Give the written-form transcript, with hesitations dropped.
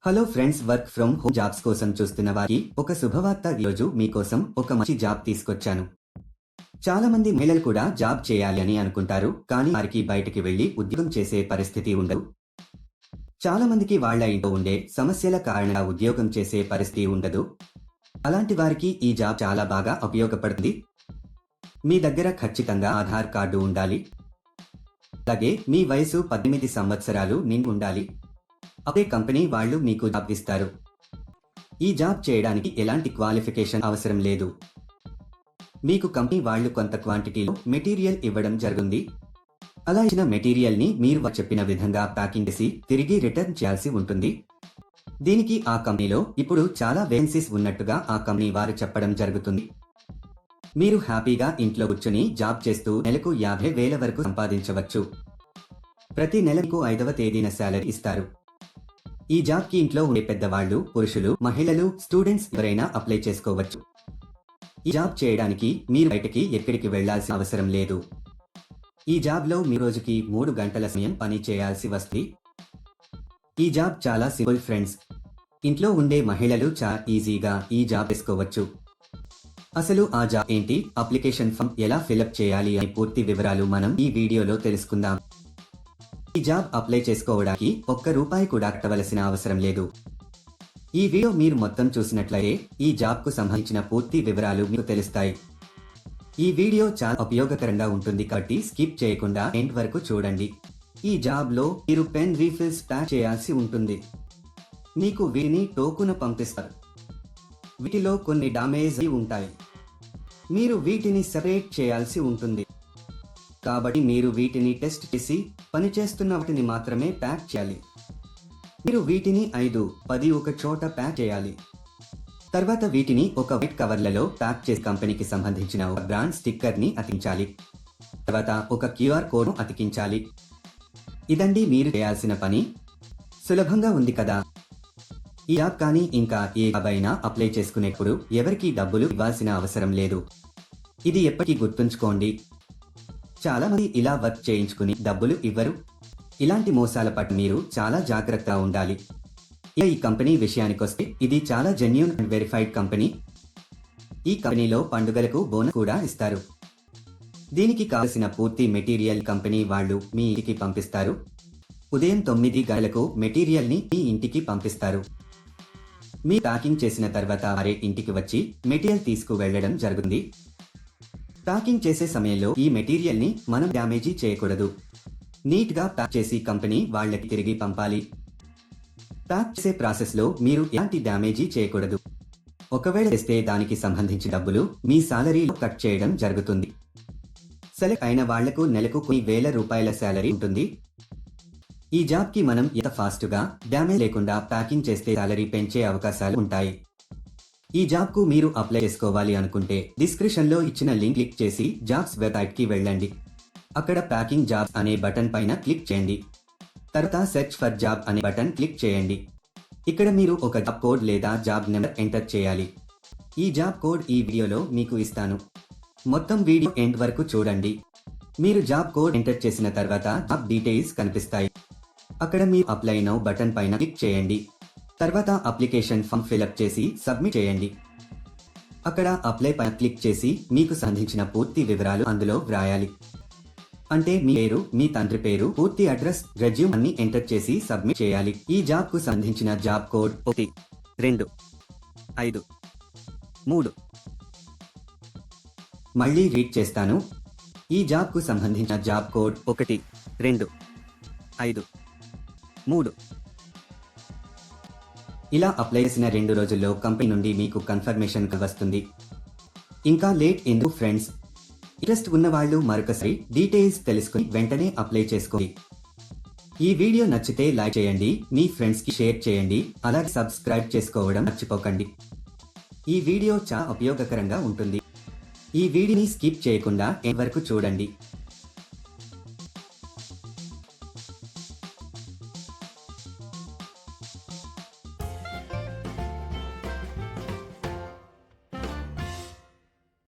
Hello friends, work from home jobs కోసం చూస్తున్న వారికి ఒక శుభవార్త. ఈరోజు మీకోసం ఒక మంచి జాబ్ తీసుకొచ్చాను. చాలా మంది మహిళలు కూడా జాబ్ చేయాలి అని అనుకుంటారు, కానీ వారికి బయటికి వెళ్లి ఉద్యోగం చేసే పరిస్థితి ఉండదు. చాలా మందికి వాళ్ళ ఇంట్లో ఉండే సమస్యల కారణంగా ఉద్యోగం చేసే పరిస్థితి ఉండదు. అలాంటి వారికి ఈ జాబ్ చాలా బాగా ఉపయోగపడుతుంది. మీ దగ్గర ఖచ్చితంగా ఆధార్ కార్డు ఉండాలి. అలాగే మీ వయసు 18 సంవత్సరాలు నిండి ఉండాలి. అదే కంపెనీ వాళ్ళు మీకు జాబ్ ఇస్తారు. ఈ జాబ్ చేయడానికి ఎలాంటి క్వాలిఫికేషన్ అవసరం లేదు. మీకు కంపెనీ వాళ్ళు కొంత క్వాంటిటీలో మెటీరియల్ ఇవ్వడం జరుగుతుంది. అలా ఇచ్చిన మెటీరియల్ ని మీరు వారు చెప్పిన విధంగా ప్యాకింగ్ చేసి తిరిగి రిటర్న్ చేయాల్సి ఉంటుంది. దీనికి ఆ కంపెనీలో ఇప్పుడు చాలా వేకెన్సీస్ ఉన్నట్టుగా ఆ కంపెనీ వారు చెప్పడం జరుగుతుంది. మీరు హ్యాపీగా ఇంట్లో కూర్చుని జాబ్ చేస్తూ నెలకు 50,000 వరకు సంపాదించవచ్చు. ప్రతి నెలకు 5వ తేదీన శాలరీ ఇస్తారు. ఈ జాబ్ కి ఇంట్లో ఉండే పెద్దవాళ్లు, పురుషులు, మహిళలు, స్టూడెంట్స్ ఎవరైనా అప్లై చేసుకోవచ్చు. ఈ జాబ్ చేయడానికి మీరు బయటకి ఎక్కడికి వెళ్లాల్సిన అవసరం లేదు. ఈ జాబ్ లో మీ రోజుకి 3 గంటల సమయం పని చేయాల్సి వస్తుంది. ఈ జాబ్ చాలా సింపుల్ ఫ్రెండ్స్. ఇంట్లో ఉండే మహిళలు చాలా ఈజీగా ఈ జాబ్ చేసుకోవచ్చు. అసలు ఆ జాబ్ ఏంటి, అప్లికేషన్ ఫామ్ ఎలా ఫిలప్ చేయాలి అని పూర్తి వివరాలు మనం ఈ వీడియోలో తెలుసుకుందాం. ఈ జాబ్ అప్లై చేసుకోవడానికి ₹1 కూడా కట్టవలసిన అవసరం లేదు. ఈ వీడియో మీరు మొత్తం చూసినట్లయితే ఈ జాబ్ కు సంబంధించిన పూర్తి వివరాలు మీకు తెలుస్తాయి. ఈ వీడియో చాలా ఉపయోగకరంగా ఉంటుంది కాబట్టి స్కిప్ చేయకుండా ఎండ్ వరకు చూడండి. ఈ జాబ్ లో మీరు పెన్ రీఫిల్స్ ప్యాక్ చేయాల్సి ఉంటుంది. మీకు వీటిని టోకున పంపిస్తారు. వీటిలో కొన్ని డ్యామేజ్ అయి ఉంటాయి. మీరు వీటిని సెపరేట్ చేయాల్సి ఉంటుంది. కాబట్టి మీరు వీటిని టెస్ట్ చేసి పనిచేస్తున్న వాటిని మాత్రమే ప్యాక్ చేయాలి. మీరు వీటిని 5-10 ఒక చోట ప్యాక్ చేయాలి. తర్వాత వీటిని ఒక వైట్ కవర్లలో ప్యాక్ చేసి కంపెనీకి సంబంధించిన ఒక బ్రాండ్ స్టిక్కర్ ని అతికించాలి. తర్వాత ఒక QR కోడ్ ను అతికించాలి. ఇదండి మీరు చేయాల్సిన పని. సులభంగా ఉంది కదా. ఈ జాబ్ కానీ ఇంకా ఏ జాబ్ అయినా అప్లై చేసుకునేప్పుడు ఎవరికీ డబ్బులు ఇవ్వాల్సిన అవసరం లేదు. ఇది ఎప్పటికీ గుర్తుంచుకోండి. చాలా మంది ఇలా వర్క్ చేయించుకుని డబ్బులు ఇవ్వరు. ఇలాంటి మోసాల పట్ల మీరు చాలా జాగ్రత్తగా ఉండాలి. ఈ కంపెనీ విషయానికొస్తే ఇది చాలా జెన్యూన్ అండ్ వెరిఫైడ్ కంపెనీ. ఈ కంపెనీలో పండుగలకు బోనస్ కూడా ఇస్తారు. దీనికి కావలసిన పూర్తి మెటీరియల్ కంపెనీ వాళ్ళు మీ ఇంటికి పంపిస్తారు. ఉదయం 9 గంటలకు మెటీరియల్ ని మీ ఇంటికి పంపిస్తారు. మీ ప్యాకింగ్ చేసిన తర్వాత వారే ఇంటికి వచ్చి మెటీరియల్ తీసుకు వెళ్లడం జరుగుతుంది. ప్యాకింగ్ చేసే సమయంలో ఈ మెటీరియల్ ని మనం డ్యామేజీ చేయకూడదు. నీట్ గా ప్యాక్ చేసి కంపెనీ వాళ్ళకి తిరిగి పంపాలి. ప్యాక్ చేసే ప్రాసెస్ లో మీరు ఎలాంటి డ్యామేజీ చేయకూడదు. ఒకవేళ చేస్తే దానికి సంబంధించిన డబ్బులు మీ సాలరీలో కట్ చేయడం జరుగుతుంది. సెలెక్ట్ అయిన వాళ్లకు నెలకు కొన్ని ₹1,000 శాలరీ ఉంటుంది. ఈ జాబ్ కి మనం ఎంత ఫాస్ట్ గా డ్యామేజ్ లేకుండా ప్యాకింగ్ చేస్తే సాలరీ పెంచే అవకాశాలు ఉంటాయి. ఈ జాబ్ కు మీరు అప్లై చేసుకోవాలి అనుకుంటే డిస్క్రిప్షన్ లో ఇచ్చిన లింక్ క్లిక్ చేసి జాబ్స్ వెబ్సైట్ కి వెళ్ళండి. అక్కడ ప్యాకింగ్ జాబ్స్ అనే బటన్ పైన క్లిక్ చేయండి. తర్వాత సెర్చ్ ఫర్ జాబ్ అనే బటన్ క్లిక్ చేయండి. ఇక్కడ మీరు ఒక జాబ్ కోడ్ లేదా జాబ్ నెంబర్ ఎంటర్ చేయాలి. ఈ జాబ్ కోడ్ ఈ వీడియోలో మీకు ఇస్తాను. మొత్తం వీడియో ఎండ్ వరకు చూడండి. మీరు జాబ్ కోడ్ ఎంటర్ చేసిన తర్వాత జాబ్ డీటెయిల్స్ కనిపిస్తాయి. అక్కడ మీరు అప్లై నౌ బటన్ పైన క్లిక్ చేయండి. తర్వాత అప్లికేషన్ ఫామ్ ఫిలప్ చేసి సబ్మిట్ చేయండి. అక్కడ అప్లై పైన క్లిక్ చేసి మీకు సంబంధించిన పూర్తి వివరాలు అందులో వ్రాయాలి. అంటే మీ పేరు, మీ తండ్రి పేరు, పూర్తి అడ్రస్, రెజ్యూమ్ అన్ని ఎంటర్ చేసి సబ్మిట్ చేయాలి. ఈ జాబ్ కు సంబంధించిన జాబ్ కోడ్ 1, 2, 5, 3. మళ్ళీ రీడ్ చేస్తాను. ఈ జాబ్ కు సంబంధించిన జాబ్ కోడ్ 1, 2, 5, 3. ఇలా అప్లై చేసిన 2 రోజుల్లో కంపెనీ నుండి మీకు కన్ఫర్మేషన్ వస్తుంది. ఇంకా లేట్ ఎందుకు ఫ్రెండ్స్? ఇంట్రెస్ట్ ఉన్న వాళ్ళు మరొకసారి డీటెయిల్స్ తెలుసుకుని వెంటనే అప్లై చేసుకోండి. ఈ వీడియో నచ్చితే లైక్ చేయండి, మీ ఫ్రెండ్స్ కి షేర్ చేయండి, అలాగే సబ్స్క్రైబ్ చేసుకోవడం మర్చిపోకండి. ఈ వీడియో చాలా ఉపయోగకరంగా ఉంటుంది. ఈ వీడియోని స్కిప్ చేయకుండా ఎండ్ వరకు చూడండి.